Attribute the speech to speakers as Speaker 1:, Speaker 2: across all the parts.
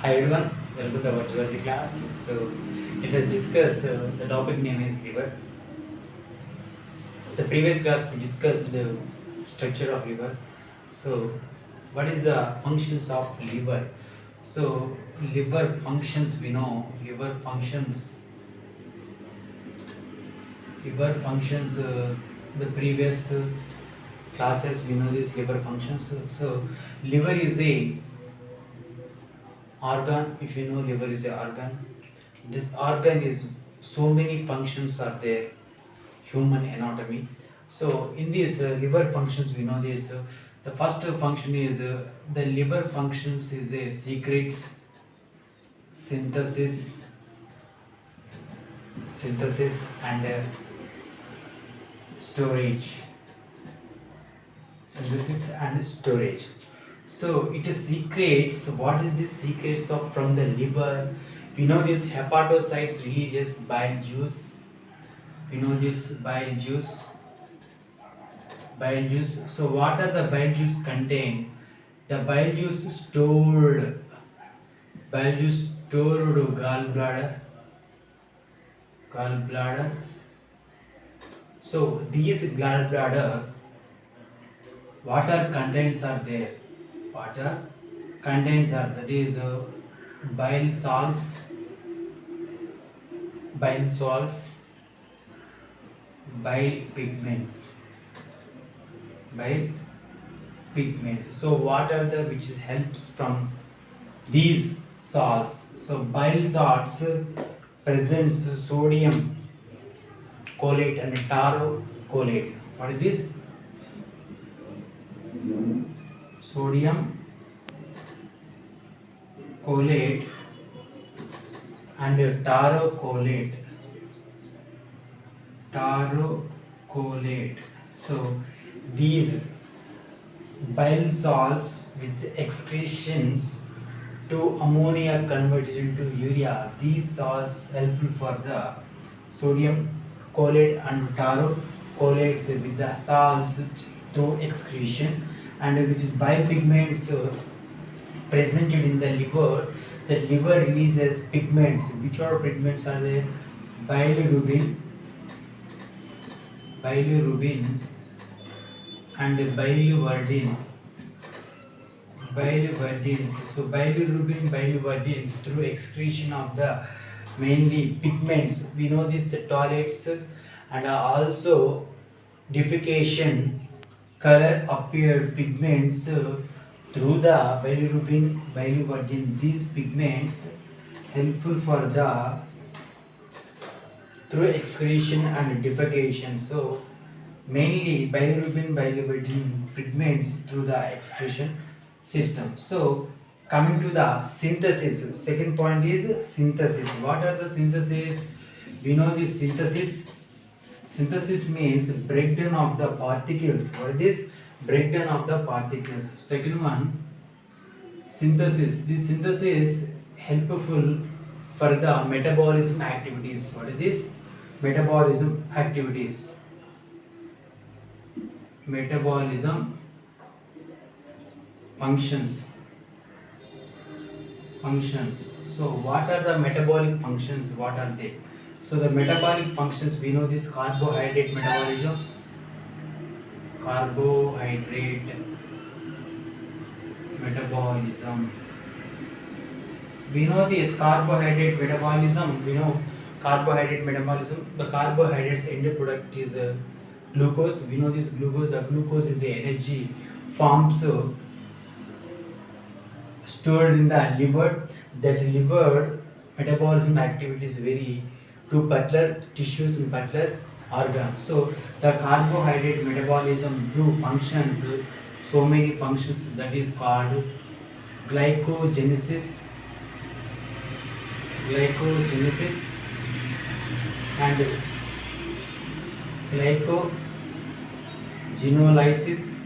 Speaker 1: Hi everyone, welcome to our geology class. So let us discuss the topic name is liver. The previous class we discussed the structure of liver. So what is the functions of liver? So liver functions we know liver functions the previous classes we know this liver functions. So liver is a organ. If you know liver is a organ, this organ is so many functions are there, human anatomy. So in these liver functions we know this the first function is the liver functions is a secrets synthesis and storage, synthesis and storage. So it is secretes. What is this secrets of from the liver? We know this hepatocytes releases bile juice. We know this bile juice. So what are the bile juice contain? The bile juice stored gallbladder. So these gallbladder, water contents are there. Water contents are, that is bile salts, bile pigments. So what are the which helps from these salts? So bile salts presents sodium cholate and taro cholate. What is this? Sodium cholate and taro cholate. So these bile salts with excretions to ammonia converted into urea. These salts helpful for the sodium cholate and taro cholates with the salts through excretion, and which is bile pigments presented in the liver. The liver releases pigments. Which are pigments are there? Bilirubin and biliverdin. So biliverdins through excretion of the mainly pigments. We know this toilets and also defecation color appeared pigments through the biliverdin. These pigments helpful for the through excretion and defecation. So mainly biliverdin pigments through the excretion system. So coming to the synthesis, second point is synthesis. What are the synthesis? We know this synthesis means breakdown of the particles. What is this? Breakdown of the particles. Second one, synthesis. This synthesis helpful for the metabolism activities. What is this? Metabolism activities. Metabolism functions. So what are the metabolic functions? What are they? So the metabolic functions, we know this carbohydrate metabolism. We know this carbohydrate metabolism. The carbohydrates end product is glucose. We know this glucose. The glucose is the energy forms stored in the liver. That liver metabolism activity is very to particular tissues in particular organ. So the carbohydrate metabolism do functions, so many functions, that is called glycogenesis and glycogenolysis,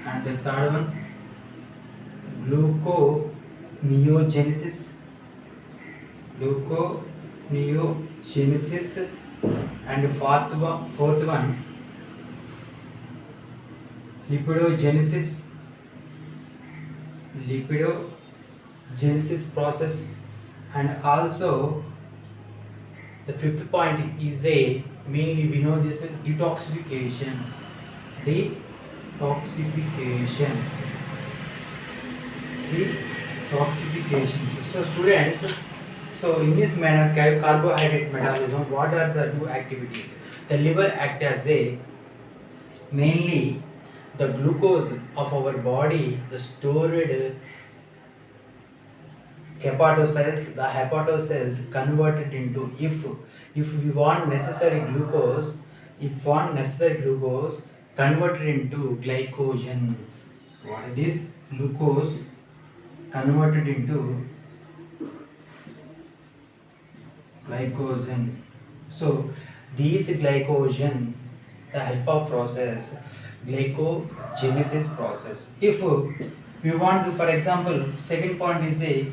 Speaker 1: and the third one gluconeogenesis, and fourth one lipidogenesis lipidogenesis process, and also the fifth point is a mainly we know this detoxification. Detoxification. Detoxification. So students, so in this manner carbohydrate metabolism, what are the two activities? The liver act as a mainly the glucose of our body, the stored hepatocells, the hepatocells converted into if we want necessary glucose, converted into glycogen. So what is this? Glucose converted into glycogen. So these glycogen, the help of process, glycogenesis process. If we want to, for example, second point is a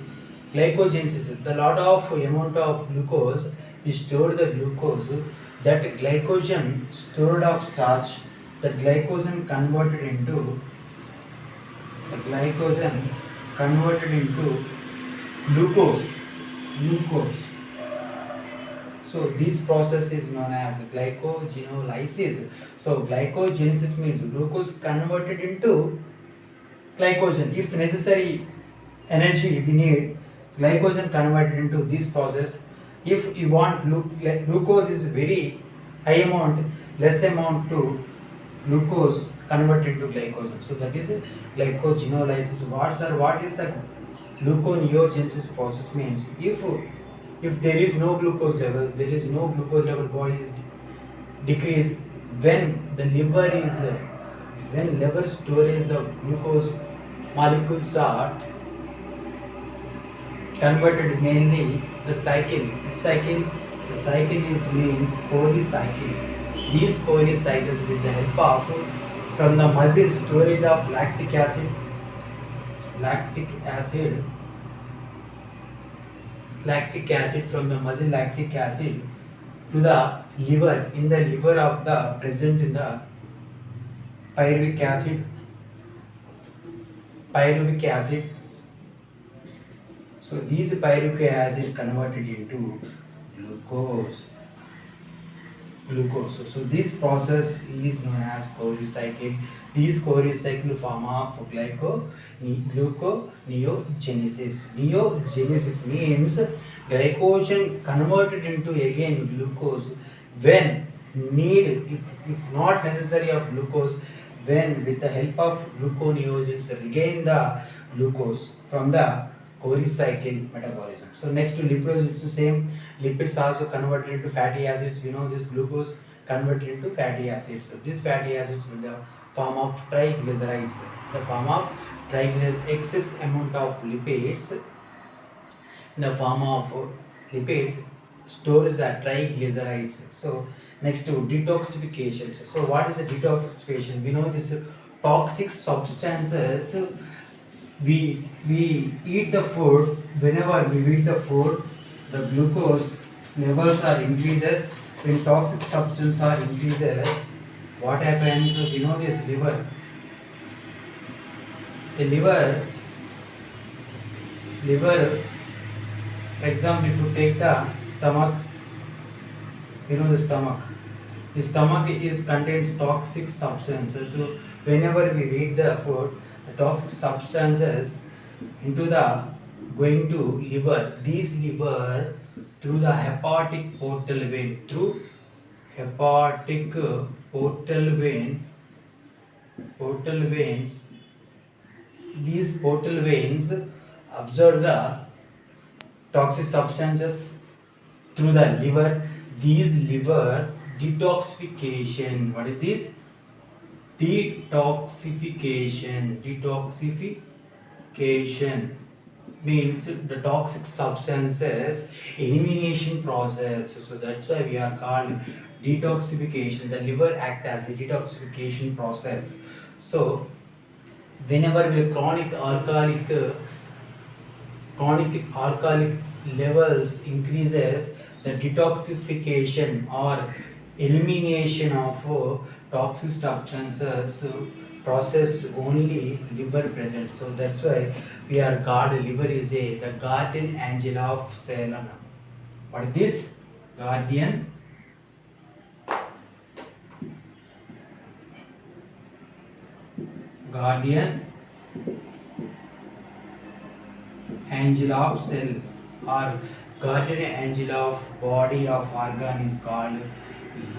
Speaker 1: glycogenesis. The lot of amount of glucose is stored the glucose. That glycogen stored of starch, that glycogen converted into glucose. So this process is known as glycogenolysis. So glycogenesis means glucose converted into glycogen. If necessary energy we need, glycogen converted into this process. If you want glucose is very high amount, less amount to glucose converted to glycogen. So that is glycogenolysis. What is the gluconeogenesis process means? If there is no glucose levels, body is decreased. When liver storage the glucose molecules are converted mainly the cycle. The cycle is means Cori cycle. These Cori cycles with the help of from the muscle storage of lactic acid from the muscle lactic acid to the liver. In the liver of the present in the pyruvic acid. So these pyruvic acid converted into glucose. So this process is known as Cori cycle. These Cori cycle form of gluconeogenesis. Neogenesis means glycogen converted into again glucose when need, if not necessary of glucose, when with the help of gluconeogenesis regain the glucose from the Cori cycle metabolism. So next to lipids, it's the same. Lipids also converted into fatty acids. We know this glucose converted into fatty acids. So these fatty acids in the form of triglycerides. Excess amount of lipids in the form of lipids stores as triglycerides. So next to detoxification. So what is a detoxification? We know this toxic substances. We eat the food. Whenever we eat the food, the glucose levels are increases. When toxic substances are increases, what happens? We know this liver. The liver. For example, if you take the stomach, you know the stomach. The stomach is contains toxic substances. So whenever we eat the food, the toxic substances into the going to liver. These liver through the hepatic portal vein. Portal veins. These portal veins absorb the toxic substances through the liver. These liver detoxification. What is this? Detoxification means the toxic substances elimination process. So that's why we are called detoxification. The liver act as a detoxification process. So whenever the chronic alcoholic levels increases, the detoxification or elimination of toxic substances process only liver present. So that's why we are called liver is the guardian angel of cell. What is this? Guardian angel of cell or guardian angel of body of organ is called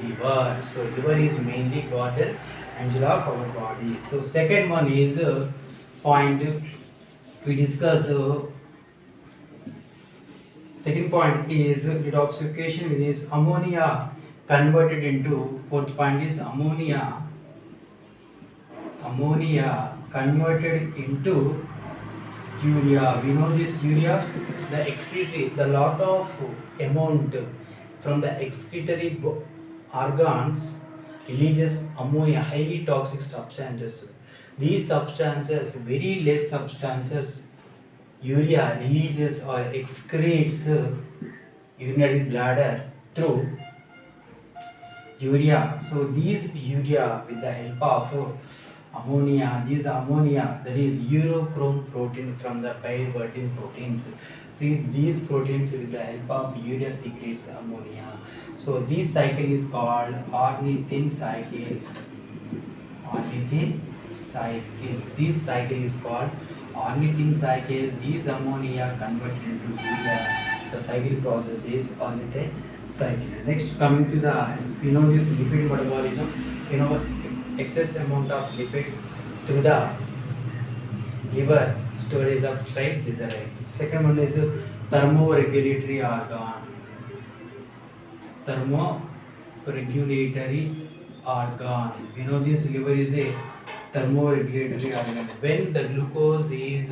Speaker 1: liver. So liver is mainly guardian angel of our body. So second one is point we discuss. Second point is detoxification is ammonia converted into. Fourth point is ammonia converted into urea. We know this urea, the excretory, the lot of amount from the excretory organs releases ammonia, highly toxic substances. These substances, very less substances, urea releases or excretes urinary bladder through urea. So these urea with the help of ammonia, this ammonia, that is urochrome protein from the pyridine proteins. See, these proteins with the help of urea secretes ammonia. So this cycle is called ornithine cycle. This cycle is called ornithine cycle. This ammonia converted into urea. The cycle process is ornithine cycle. Next, coming to the, this lipid metabolism, excess amount of lipid through the liver, storage of triglycerides. Second one is thermoregulatory organ. Thermoregulatory organ. This liver is a thermoregulatory organ. When the glucose is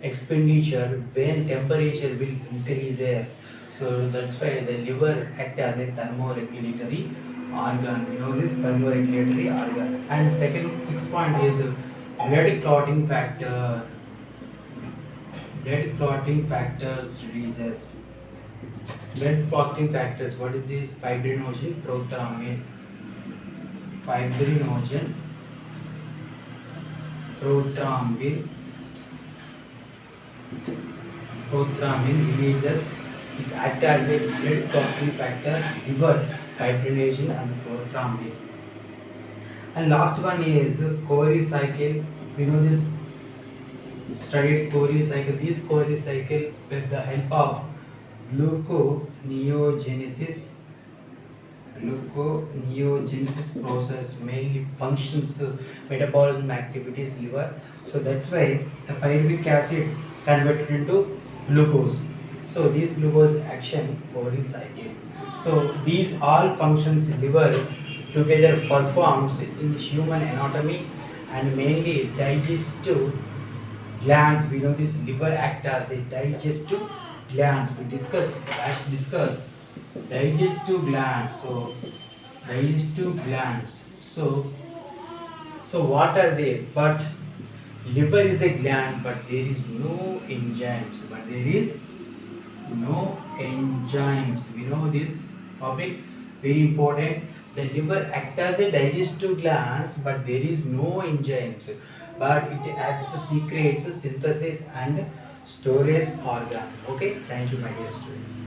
Speaker 1: expenditure, when temperature will increases, so that's why the liver act as a thermoregulatory organ. This thermoregulatory organ. And second, 6 point is blood clotting factor. Blood clotting factors releases. Blood clotting factors. What is this? Fibrinogen, prothrombin. Prothrombin releases. It acts as a blood clotting factors, liver, fibrinogen and prothrombin. And last one is Cori cycle. We know this, studied Cori cycle. This Cori cycle with the help of gluconeogenesis process mainly functions metabolism activities liver. So that's why the pyruvic acid converted into glucose. So this glucose action Cori cycle. So these all functions liver together performs in human anatomy and mainly digestive glands. We know this liver act as a digestive glands. We discuss digestive glands. So digestive glands. So what are they? But liver is a gland, but there is no enzymes. We know this topic, very important. The liver acts as a digestive glands, but there is no enzymes. But it acts, secretes, synthesis and storage organ. Okay, thank you, my dear students.